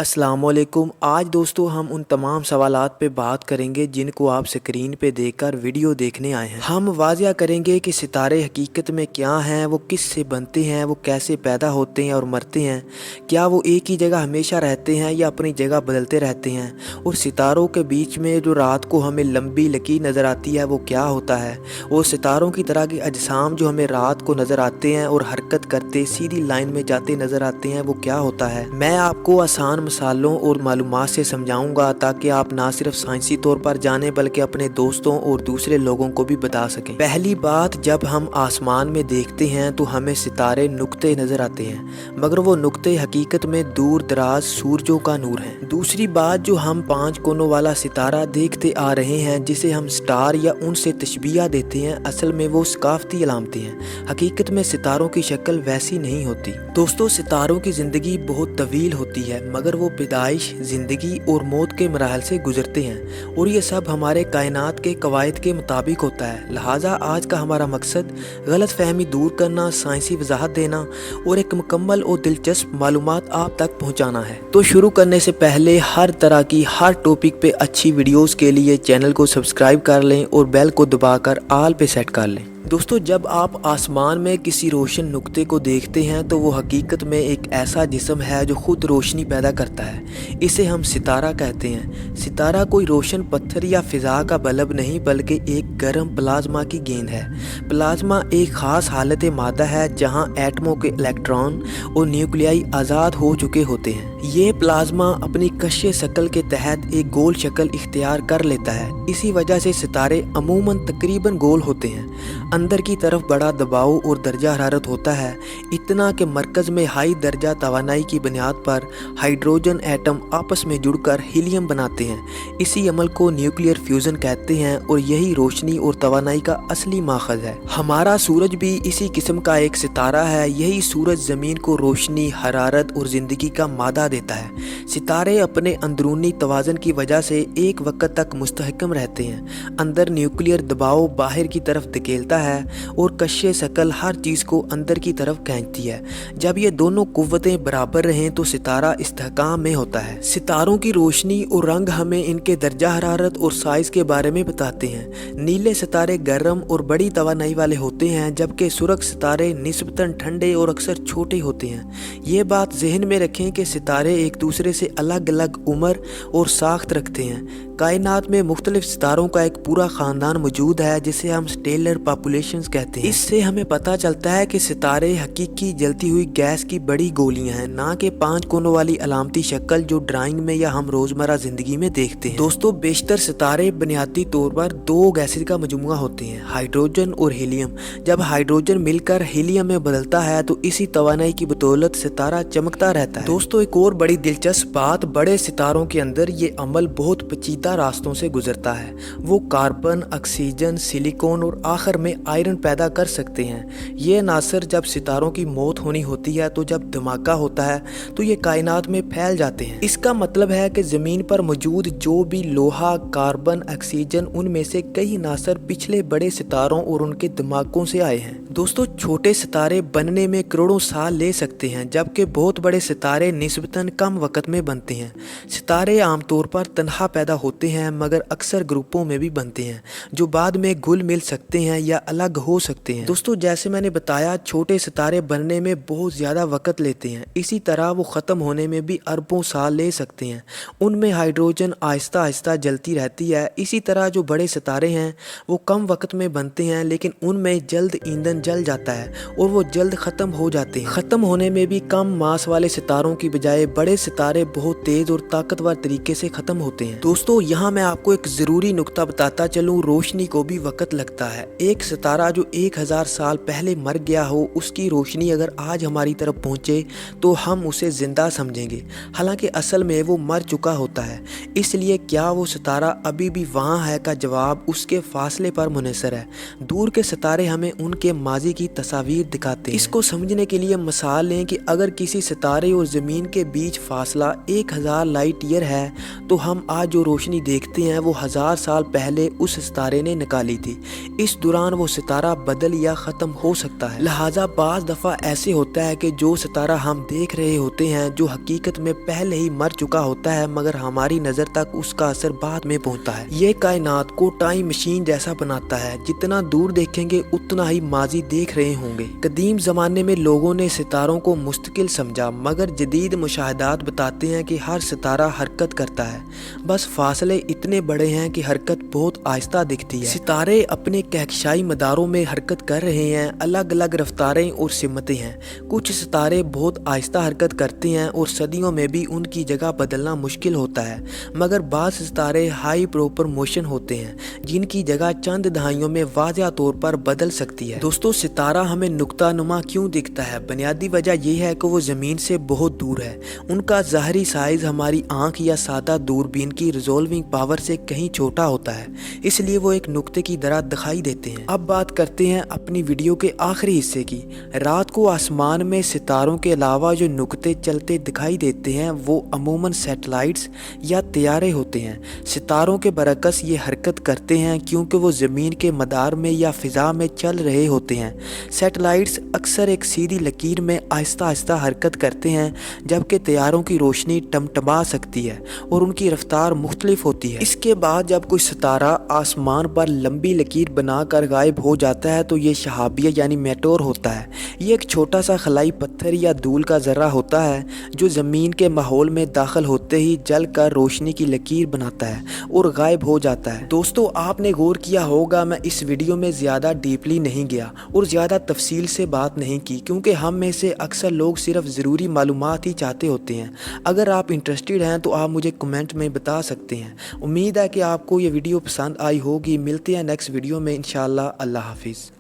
अस्सलाम वालेकुम। आज दोस्तों हम उन तमाम सवालात पे बात करेंगे जिनको आप स्क्रीन पे देखकर वीडियो देखने आए हैं। हम वाज़िया करेंगे कि सितारे हकीकत में क्या हैं, वो किस से बनते हैं, वो कैसे पैदा होते हैं और मरते हैं, क्या वो एक ही जगह हमेशा रहते हैं या अपनी जगह बदलते रहते हैं, और सितारों के बीच में जो रात को हमें लंबी लकीर नज़र आती है वो क्या होता है, और सितारों की तरह के अजसाम जो हमें रात को नज़र आते हैं और हरकत करते सीधी लाइन में जाते नज़र आते हैं वो क्या होता है। मैं आपको आसान मिसालों और मालूमात से समझाऊंगा ताकि आप ना सिर्फ साइंसी तौर पर जानें बल्कि अपने दोस्तों और दूसरे लोगों को भी बता सकें। पहली बात, जब हम आसमान में देखते हैं तो हमें सितारे नुक्ते नज़र आते हैं, मगर वो नुक्ते हकीकत में दूर दराज सूरजों का नूर हैं। दूसरी बात, जो हम 5 कोनों वाला सितारा देखते आ रहे हैं जिसे हम स्टार या उनसे तशबीह देते हैं, असल में वो सकाफती अलामतें हैं। हकीकत में सितारों की शक्ल वैसी नहीं होती। दोस्तों, सितारों की ज़िंदगी बहुत तवील होती है, मगर वो पैदाइश, ज़िंदगी और मौत के मराहल से गुजरते हैं, और ये सब हमारे कायनात के कवायद के मुताबिक होता है। लिहाजा आज का हमारा मकसद गलत फहमी दूर करना, साइंसी वजाहत देना और एक मुकम्मल और दिलचस्प मालूमात आप तक पहुंचाना है। तो शुरू करने से पहले हर तरह की हर टॉपिक पे अच्छी वीडियोस के लिए चैनल को सब्सक्राइब कर लें और बेल को दबाकर आल पे सेट कर लें। दोस्तों, जब आप आसमान में किसी रोशन नुक्ते को देखते हैं तो वो हकीकत में एक ऐसा जिस्म है जो खुद रोशनी पैदा करता है। इसे हम सितारा कहते हैं। सितारा कोई रोशन पत्थर या फिज़ा का बल्ब नहीं बल्कि एक गर्म प्लाज्मा की गेंद है। प्लाज्मा एक ख़ास हालत मादा है जहाँ एटमों के इलेक्ट्रॉन और न्यूक्लियाई आज़ाद हो चुके होते हैं। ये प्लाज्मा अपनी कश्य शक्ल के तहत एक गोल शक्ल इख्तियार कर लेता है। इसी वजह से सितारे अमूमन तकरीबन गोल होते हैं। अंदर की तरफ बड़ा दबाव और दर्जा हरारत होता है, इतना कि मरकज़ में हाई दर्जा तवानाई की बुनियाद पर हाइड्रोजन एटम आपस में जुड़कर हीलियम बनाते हैं। इसी अमल को न्यूक्लियर फ्यूज़न कहते हैं और यही रोशनी और तवानाई का असली माखज़ है। हमारा सूरज भी इसी किस्म का एक सितारा है। यही सूरज ज़मीन को रोशनी, हरारत और ज़िंदगी का मादा देता है। सितारे अपने अंदरूनी तवाज़न की वजह से एक वक्त तक मुस्तहकम रहते हैं। अंदर न्यूक्लियर दबाव बाहर की तरफ धकेलता है और कश्य शक्ल हर चीज़ को अंदर की तरफ खींचती है। जब ये दोनों कुव्वतें बराबर रहें तो सितारा इस्तेहकाम में होता है। सितारों की रोशनी और रंग हमें इनके दर्जा हरारत और साइज़ के बारे में बताते हैं। नीले सितारे गर्म और बड़ी तवानाई वाले होते हैं, जबकि सुर्ख सितारे निस्बतन ठंडे और अक्सर छोटे होते हैं। ये बात जहन में रखें कि सितारे एक दूसरे से अलग अलग उम्र और साख्त रखते हैं। कायनात में मुख्तलिफ सितारों का एक पूरा ख़ानदान मौजूद है जिसे हम स्टेलर पॉपुलेशंस कहते हैं। इससे हमें पता चलता है कि सितारे हकीकी जलती हुई गैस की बड़ी गोलियां हैं, ना कि 5 कोनों वाली अलामती शक्ल जो ड्राइंग में या हम रोज़मर्रा ज़िंदगी में देखते हैं। दोस्तों, बेशतर सितारे बुनियादी तौर पर 2 गैसेस का मजमुआ होते हैं, हाइड्रोजन और हीलियम। जब हाइड्रोजन मिलकर हीलियम में बदलता है तो इसी तवानाई की बदौलत सितारा चमकता रहता है। दोस्तों, एक और बड़ी दिलचस्प बात, बड़े सितारों के अंदर ये अमल बहुत पेचीदा रास्तों से गुजरता है। वो कार्बन, ऑक्सीजन, सिलिकॉन और आखिर में आयरन पैदा कर सकते हैं। ये अनासर जब सितारों की मौत होनी होती है तो जब धमाका होता है तो ये कायनात में फैल जाते हैं। इसका मतलब है कि ज़मीन पर मौजूद जो भी लोहा, कार्बन, ऑक्सीजन, उनमें से कई अनासर पिछले बड़े सितारों और उनके धमाकों से आए हैं। दोस्तों, छोटे सितारे बनने में करोड़ों साल ले सकते हैं, जबकि बहुत बड़े सितारे निस्बतन कम वक्त में बनते हैं। सितारे आमतौर पर तन्हा पैदा होते हैं, मगर अक्सर ग्रुपों में भी बनते हैं जो बाद में घुल मिल सकते हैं या अलग हो सकते हैं। दोस्तों, जैसे मैंने बताया, छोटे सितारे बनने में बहुत ज़्यादा वक्त लेते हैं। इसी तरह वो ख़त्म होने में भी अरबों साल ले सकते हैं। उनमें हाइड्रोजन आहिस्ता आहिस्ता जलती रहती है। इसी तरह जो बड़े सितारे हैं वो कम वक्त में बनते हैं, लेकिन उनमें जल्द ईंधन जल जाता है और वो जल्द ख़त्म हो जाते हैं। ख़त्म होने में भी कम मास वाले सितारों की बजाय बड़े सितारे बहुत तेज़ और ताकतवर तरीके से ख़त्म होते हैं। दोस्तों, यहाँ मैं आपको एक ज़रूरी नुक्ता बताता चलूँ, रोशनी को भी वक्त लगता है। एक सितारा जो 1000 साल पहले मर गया हो, उसकी रोशनी अगर आज हमारी तरफ पहुँचे तो हम उसे ज़िंदा समझेंगे, हालांकि असल में वो मर चुका होता है। इसलिए क्या वो सितारा अभी भी वहाँ है का जवाब उसके फासले पर मुनहसर है। दूर के सितारे हमें उनके ماضی کی تصاویر دکھاتے ہیں۔ اس کو سمجھنے کے لیے مثال لیں کہ اگر کسی ستارے اور زمین کے بیچ فاصلہ 1000 لائٹ ایئر ہے تو ہم آج جو روشنی دیکھتے ہیں وہ 1000 سال پہلے اس ستارے نے نکالی تھی۔ اس دوران وہ ستارہ بدل یا ختم ہو سکتا ہے، لہٰذا بعض دفعہ ایسے ہوتا ہے کہ جو ستارہ ہم دیکھ رہے ہوتے ہیں جو حقیقت میں پہلے ہی مر چکا ہوتا ہے، مگر ہماری نظر تک اس کا اثر بعد میں پہنچتا ہے۔ یہ کائنات کو ٹائم مشین جیسا بناتا ہے، جتنا دور دیکھیں گے اتنا ہی ماضی دیکھ رہے ہوں گے۔ قدیم زمانے میں لوگوں نے ستاروں کو مستقل سمجھا، مگر جدید مشاہدات بتاتے ہیں کہ ہر ستارہ حرکت کرتا ہے، بس فاصلے اتنے بڑے ہیں کہ حرکت بہت آہستہ دکھتی ہے۔ ستارے اپنے کہکشائی مداروں میں حرکت کر رہے ہیں، الگ الگ رفتاریں اور سمتیں ہیں۔ کچھ ستارے بہت آہستہ حرکت کرتے ہیں اور صدیوں میں بھی ان کی جگہ بدلنا مشکل ہوتا ہے، مگر بعض ستارے ہائی پروپر موشن ہوتے ہیں جن کی جگہ چند دہائیوں میں واضح طور پر بدل سکتی ہے۔ دوستو، ستارہ ہمیں نقطہ نما کیوں دکھتا ہے؟ بنیادی وجہ یہ ہے کہ وہ زمین سے بہت دور ہے۔ ان کا ظاہری سائز ہماری آنکھ یا سادہ دوربین کی ریزولونگ پاور سے کہیں چھوٹا ہوتا ہے، اس لیے وہ ایک نقطے کی طرح دکھائی دیتے ہیں۔ اب بات کرتے ہیں اپنی ویڈیو کے آخری حصے کی۔ رات کو آسمان میں ستاروں کے علاوہ جو نقطے چلتے دکھائی دیتے ہیں وہ عموماً سیٹلائٹس یا طیارے ہوتے ہیں۔ ستاروں کے برعکس یہ حرکت کرتے ہیں کیونکہ وہ زمین کے مدار میں یا فضا میں چل رہے ہوتے ہیں۔ سیٹلائٹس اکثر ایک سیدھی لکیر میں آہستہ آہستہ حرکت کرتے ہیں، جبکہ طیاروں کی روشنی ٹمٹما سکتی ہے اور ان کی رفتار مختلف ہوتی ہے۔ اس کے بعد جب کوئی ستارہ آسمان پر لمبی لکیر بنا کر غائب ہو جاتا ہے تو یہ شہابیہ یعنی میٹور ہوتا ہے۔ یہ ایک چھوٹا سا خلائی پتھر یا دھول کا ذرہ ہوتا ہے جو زمین کے ماحول میں داخل ہوتے ہی جل کر روشنی کی لکیر بناتا ہے اور غائب ہو جاتا ہے۔ دوستو، آپ نے غور کیا ہوگا میں اس ویڈیو میں زیادہ ڈیپلی نہیں گیا اور زیادہ تفصیل سے بات نہیں کی، کیونکہ ہم میں سے اکثر لوگ صرف ضروری معلومات ہی چاہتے ہوتے ہیں۔ اگر آپ انٹرسٹڈ ہیں تو آپ مجھے کمنٹ میں بتا سکتے ہیں۔ امید ہے کہ آپ کو یہ ویڈیو پسند آئی ہوگی۔ ملتے ہیں نیکسٹ ویڈیو میں انشاءاللہ۔ اللہ حافظ۔